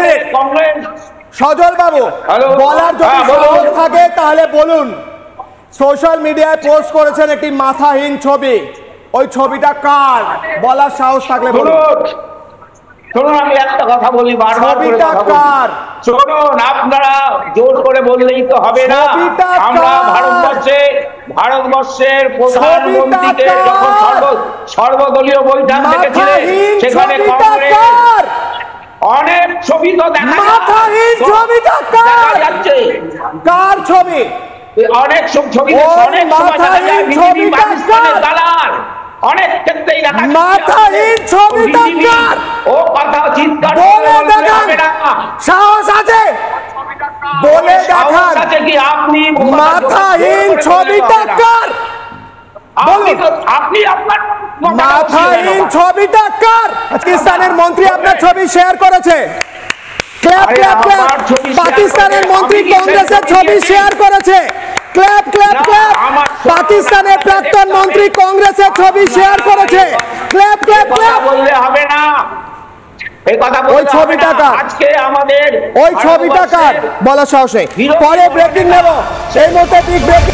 Minute সজল বাবু, বলার যদি সাহস থাকে তাহলে বলুন। সোশ্যাল মিডিয়ায় পোস্ট করেছেন একটি মাথাহীন ছবি, ওই ছবিটা কার? বলার সাহস থাকলে বলুন। শুনুন, আমি একটা কথা বলি, বারবার করে কথা বলি। শুনুন, আপনারা জোর করে বললেই তো হবে না। আমরা ভারতবর্ষের প্রধানমন্ত্রীকে যখন সর্বদলীয় বৈঠক ডেকেছিলেন, সেখানে কংগ্রেস অনেক ছবি তো দেখা যাচ্ছে। কার ছবি? অনেক ছবি, অনেক সময় দেখা যায় বিজেপি পাকিস্তানের দালাল, অনেক ক্ষেত্রেই দেখা যায়। মাথাহীন ছবিটা কার? ও কথা চিৎকার বলে দেখান, সাহস আছে বলে দেখান। কি আপনি মাথাহীন ছবিটা কার? আপনি আপনার মাথাহীন ছবিটা কার? পাকিস্তানের মন্ত্রী আপনার ছবি শেয়ার করেছে। Clap clap clap. পাকিস্তানের মন্ত্রী কংগ্রেসের ছবি শেয়ার করেছে। Clap clap clap. পাকিস্তানের প্রাক্তন মন্ত্রী কংগ্রেসের ছবি শেয়ার করেছে। Clap clap clap. বললে হবে না, এই কথা ওই ছবিটা কার? আজকে আমাদের ওই ছবিটা কার? বলার সাহস নেই। পরে ব্রেকিং নেব, এই মুহূর্তে বিগ ব্রেকিং।